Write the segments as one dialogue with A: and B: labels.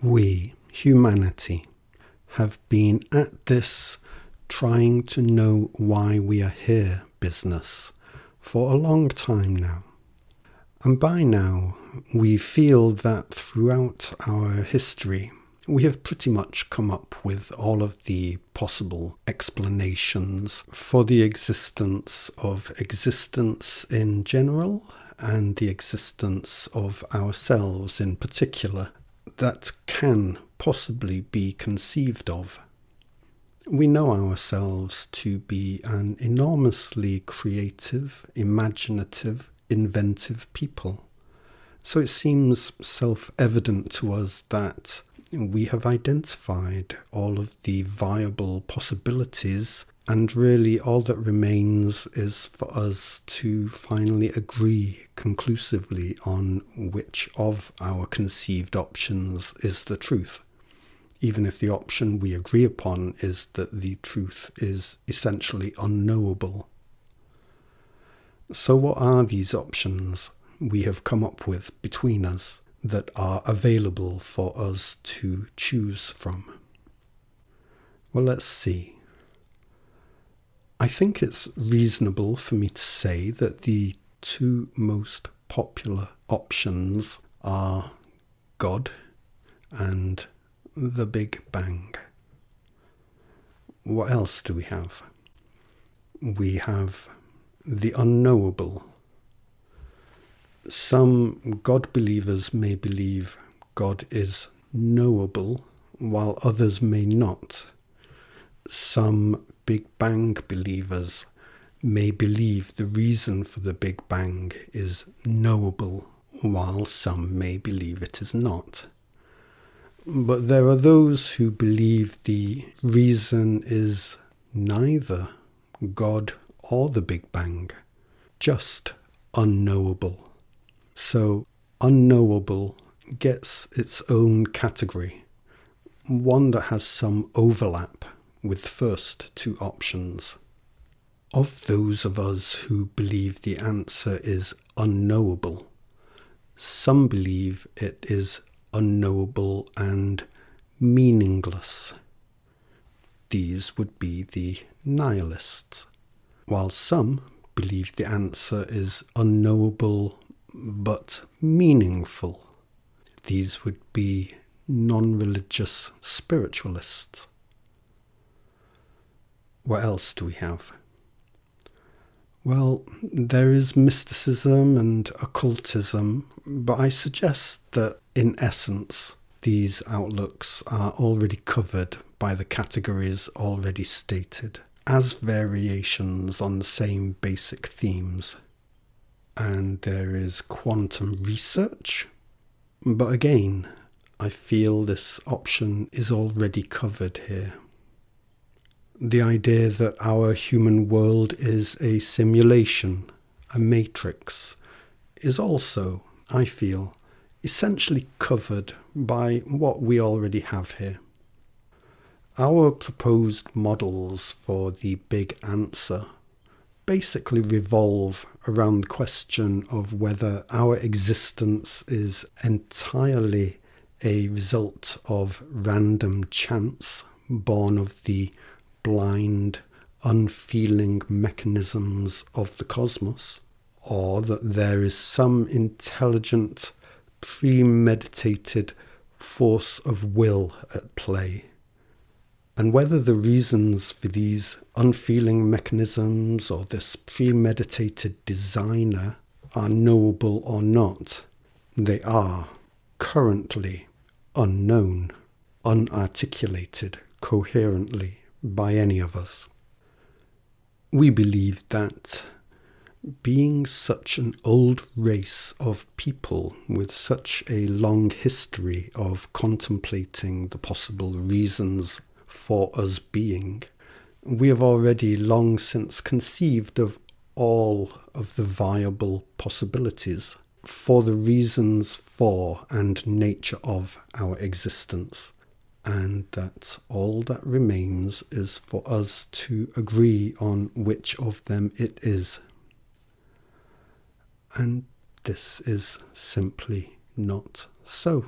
A: We, humanity, have been at this trying to know why we are here business for a long time now. And by now, we feel that throughout our history, we have pretty much come up with all of the possible explanations for the existence in general and the existence of ourselves in particular that can possibly be conceived of. We know ourselves to be an enormously creative, imaginative, inventive people. So it seems self-evident to us that we have identified all of the viable possibilities, and really all that remains is for us to finally agree conclusively on which of our conceived options is the truth, even if the option we agree upon is that the truth is essentially unknowable. So what are these options we have come up with between us that are available for us to choose from? Well, let's see. I think it's reasonable for me to say that the two most popular options are God and the Big Bang. What else do we have? We have the unknowable. Some God believers may believe God is knowable, while others may not. Some Big Bang believers may believe the reason for the Big Bang is knowable, while some may believe it is not. But there are those who believe the reason is neither God or the Big Bang, just unknowable. So unknowable gets its own category, one that has some overlap with the first two options. Of those of us who believe the answer is unknowable, some believe it is unknowable and meaningless. These would be the nihilists, while some believe the answer is unknowable but meaningful. These would be non-religious spiritualists. What else do we have? Well, there is mysticism and occultism, but I suggest that in essence, these outlooks are already covered by the categories already stated, as variations on the same basic themes. And there is quantum research, but again, I feel this option is already covered here. The idea that our human world is a simulation, a matrix, is also, I feel, essentially covered by what we already have here. Our proposed models for the big answer basically revolve around the question of whether our existence is entirely a result of random chance, born of the blind, unfeeling mechanisms of the cosmos, or that there is some intelligent, premeditated force of will at play, and whether the reasons for these unfeeling mechanisms or this premeditated designer are knowable or not, they are currently unknown, unarticulated coherently by any of us. We believe that being such an old race of people with such a long history of contemplating the possible reasons for us being, we have already long since conceived of all of the viable possibilities for the reasons for and nature of our existence. And that all that remains is for us to agree on which of them it is. And this is simply not so.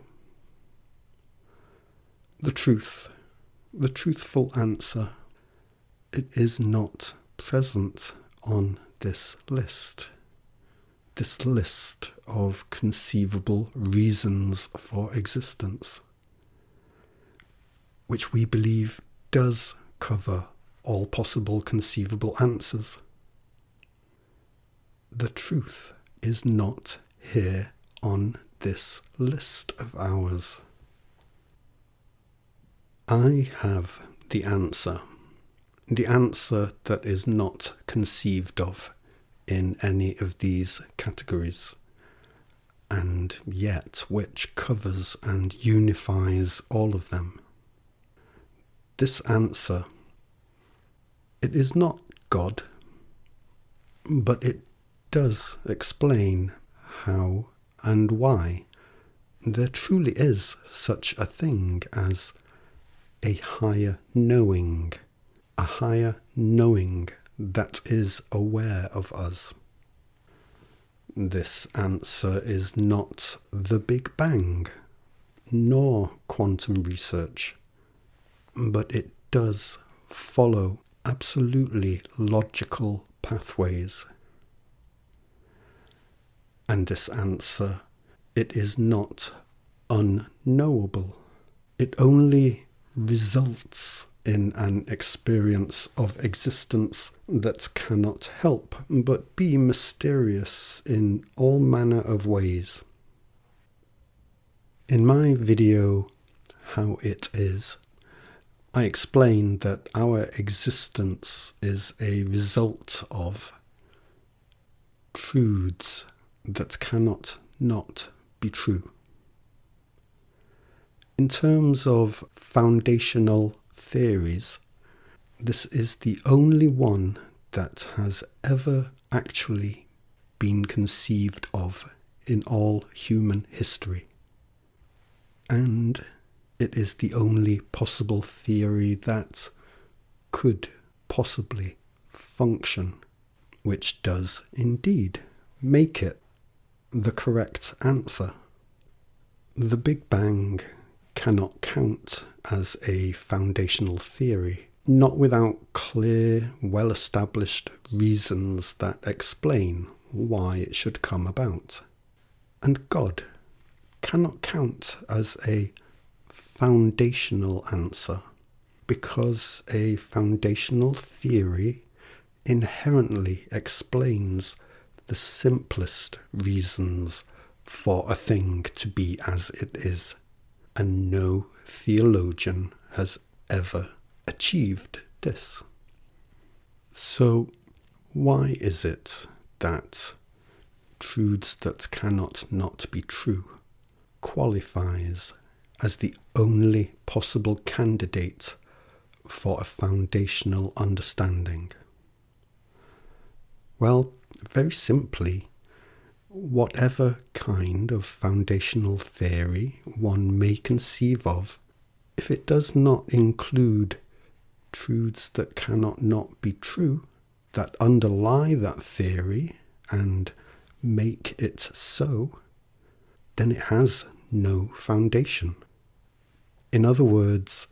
A: The truth, the truthful answer, it is not present on this list of conceivable reasons for existence, which we believe does cover all possible conceivable answers. The truth is not here on this list of ours. I have the answer that is not conceived of in any of these categories, and yet which covers and unifies all of them. This answer, it is not God, but it does explain how and why there truly is such a thing as a higher knowing that is aware of us. This answer is not the Big Bang, nor quantum research, but it does follow absolutely logical pathways. And this answer, it is not unknowable. It only results in an experience of existence that cannot help but be mysterious in all manner of ways. In my video, How It Is, I explained that our existence is a result of truths that cannot not be true. In terms of foundational theories, this is the only one that has ever actually been conceived of in all human history. And it is the only possible theory that could possibly function, which does indeed make it the correct answer. The Big Bang cannot count as a foundational theory, not without clear, well-established reasons that explain why it should come about. And God cannot count as a foundational answer, because a foundational theory inherently explains the simplest reasons for a thing to be as it is, and no theologian has ever achieved this. So why is it that truths that cannot not be true qualifies as the only possible candidate for a foundational understanding? Well, very simply, whatever kind of foundational theory one may conceive of, if it does not include truths that cannot not be true, that underlie that theory and make it so, then it has no foundation. In other words,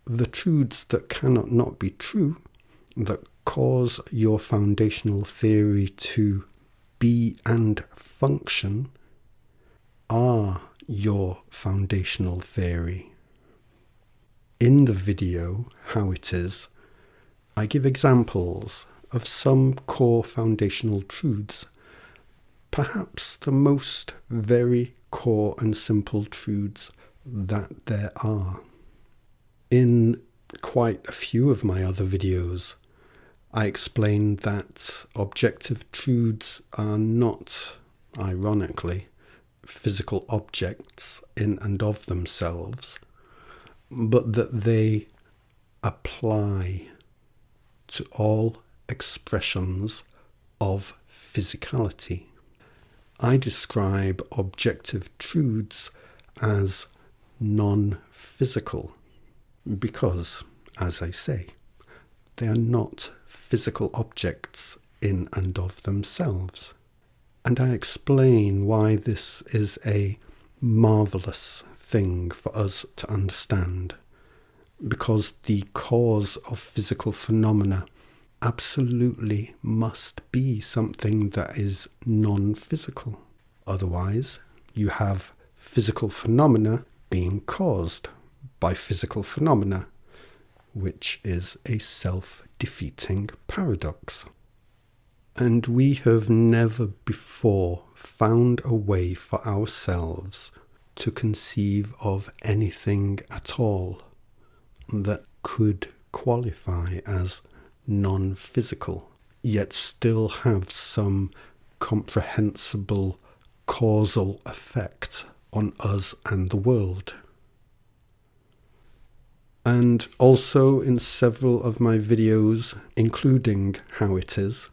A: the truths that cannot not be true, that cause your foundational theory to be and function, are your foundational theory. In the video, How It Is, I give examples of some core foundational truths, perhaps the most very core and simple truths that there are. In quite a few of my other videos, I explained that objective truths are not, ironically, physical objects in and of themselves, but that they apply to all expressions of physicality. I describe objective truths as non-physical because, as I say, they are not physical objects in and of themselves. And I explain why this is a marvellous thing for us to understand, because the cause of physical phenomena absolutely must be something that is non-physical. Otherwise, you have physical phenomena being caused by physical phenomena, which is a self-defeating paradox. And we have never before found a way for ourselves to conceive of anything at all that could qualify as non-physical, yet still have some comprehensible causal effect on us and the world. And also in several of my videos, including How It Is,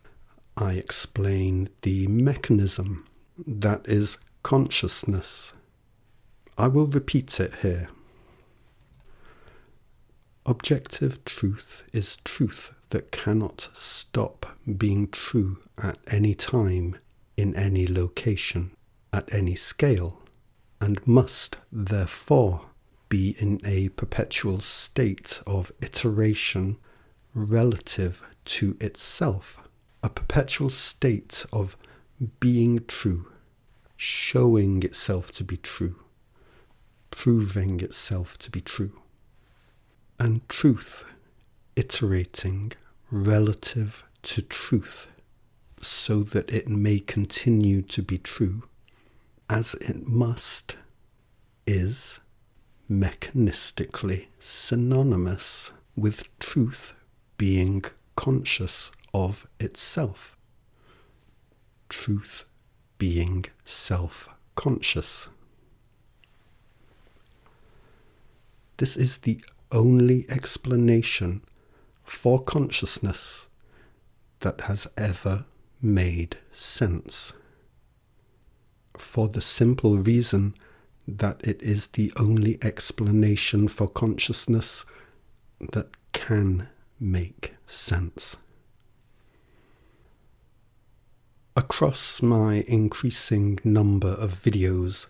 A: I explain the mechanism that is consciousness. I will repeat it here. Objective truth is truth that cannot stop being true at any time, in any location, at any scale, and must therefore be in a perpetual state of iteration relative to itself, a perpetual state of being true, showing itself to be true, proving itself to be true. And truth iterating relative to truth so that it may continue to be true, as it must, is mechanistically synonymous with truth being conscious of itself, truth being self-conscious. This is the only explanation for consciousness that has ever made sense, for the simple reason that it is the only explanation for consciousness that can make sense. Across my increasing number of videos,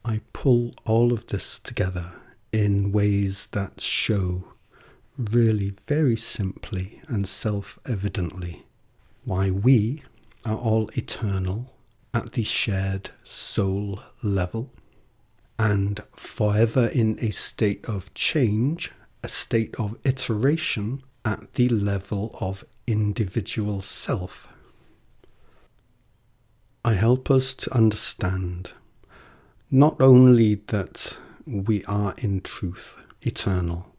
A: I pull all of this together in ways that show really very simply and self-evidently why we are all eternal at the shared soul level and forever in a state of change, a state of iteration at the level of individual self. I help us to understand not only that we are in truth eternal,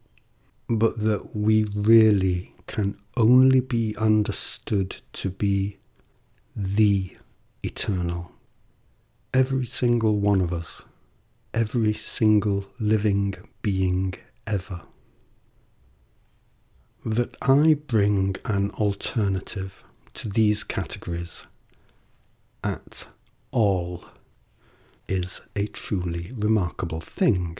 A: but that we really can only be understood to be the eternal. Every single one of us, every single living being ever. That I bring an alternative to these categories at all is a truly remarkable thing,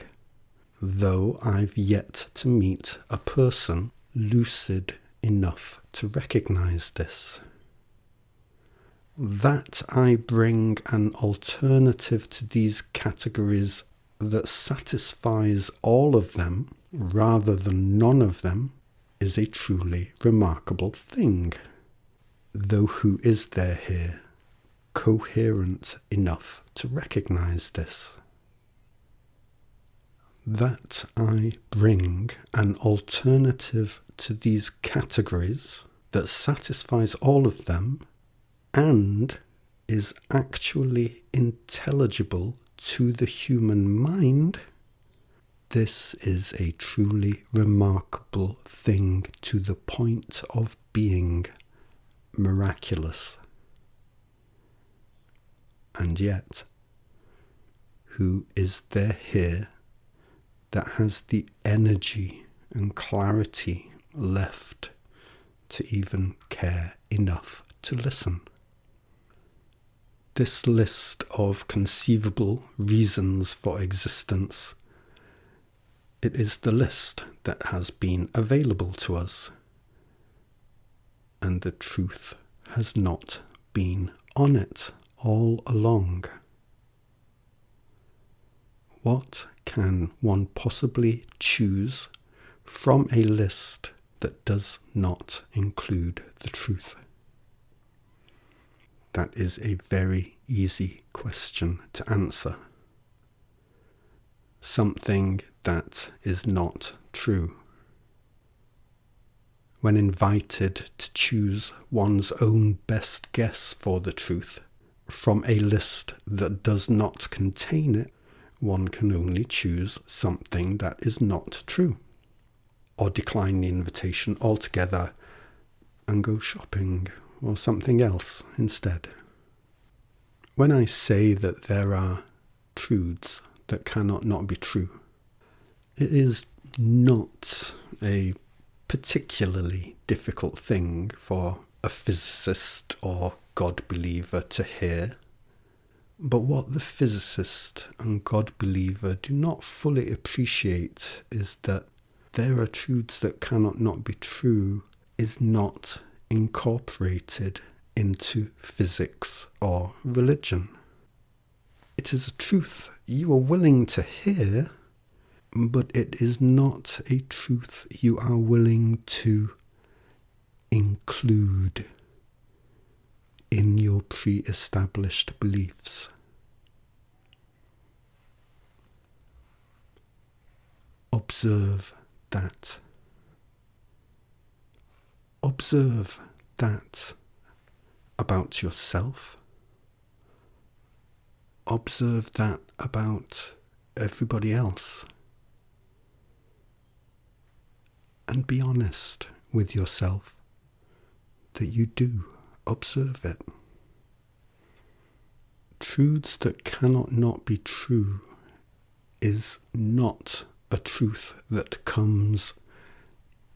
A: though I've yet to meet a person lucid enough to recognize this. That I bring an alternative to these categories that satisfies all of them rather than none of them is a truly remarkable thing. Though who is there here coherent enough to recognize this? That I bring an alternative to these categories that satisfies all of them and is actually intelligible to the human mind, this is a truly remarkable thing to the point of being miraculous. And yet, who is there here that has the energy and clarity left to even care enough to listen? This list of conceivable reasons for existence, it is the list that has been available to us, and the truth has not been on it all along. What can one possibly choose from a list that does not include the truth? That is a very easy question to answer. Something that is not true. When invited to choose one's own best guess for the truth from a list that does not contain it, one can only choose something that is not true, or decline the invitation altogether and go shopping or something else instead. When I say that there are truths that cannot not be true, it is not a particularly difficult thing for a physicist or God believer to hear. But what the physicist and God believer do not fully appreciate is that there are truths that cannot not be true is not incorporated into physics or religion. It is a truth you are willing to hear, but it is not a truth you are willing to include in your pre-established beliefs. Observe that. Observe that about yourself. Observe that about everybody else. And be honest with yourself that you do observe it. Truths that cannot not be true is not a truth that comes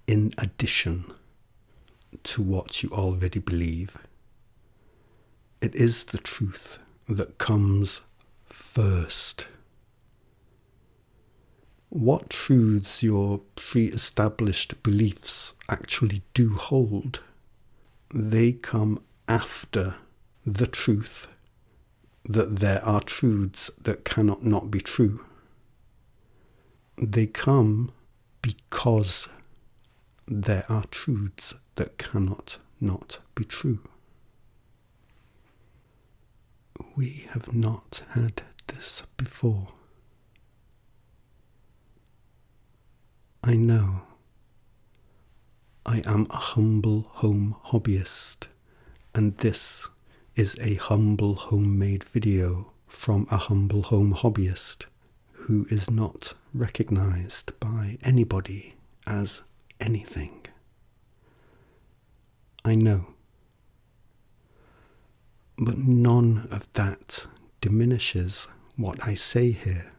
A: in addition to what you already believe. It is the truth that comes first. What truths your pre-established beliefs actually do hold, they come after the truth that there are truths that cannot not be true. They come because there are truths that cannot not be true. We have not had this before. I know. I am a humble home hobbyist, and this is a humble homemade video from a humble home hobbyist who is not recognized by anybody as anything. I know. But none of that diminishes what I say here.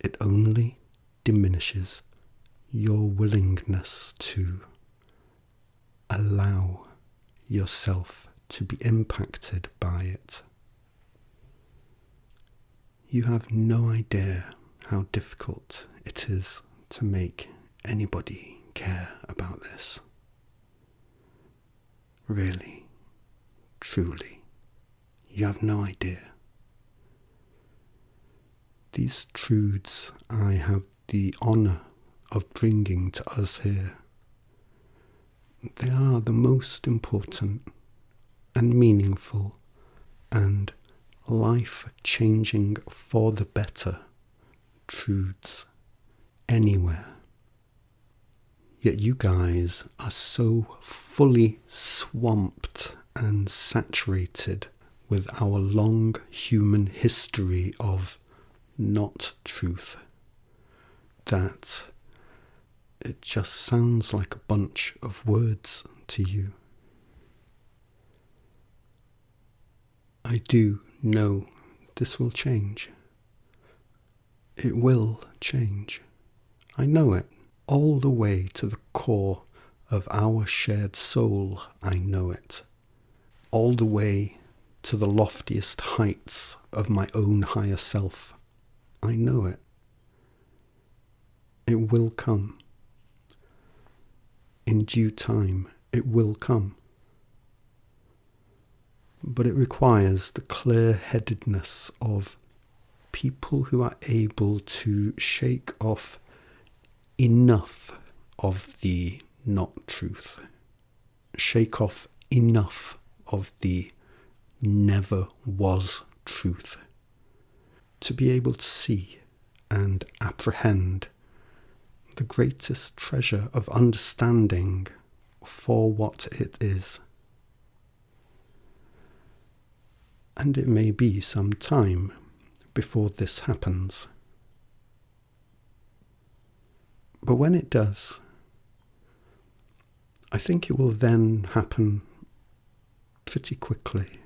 A: It only diminishes your willingness to allow yourself to be impacted by it. You have no idea how difficult it is to make anybody care about this. Really, truly, you have no idea. These truths I have the honour of bringing to us here, they are the most important and meaningful and life-changing for the better truths anywhere. Yet you guys are so fully swamped and saturated with our long human history of not truth that it just sounds like a bunch of words to you. I do know this will change. It will change. I know it. All the way to the core of our shared soul, I know it. All the way to the loftiest heights of my own higher self, I know it. It will come. In due time, it will come. but it requires the clear-headedness of people who are able to shake off enough of the not truth, shake off enough of the never was truth, to be able to see and apprehend the greatest treasure of understanding for what it is. And it may be some time before this happens. But when it does, I think it will then happen pretty quickly.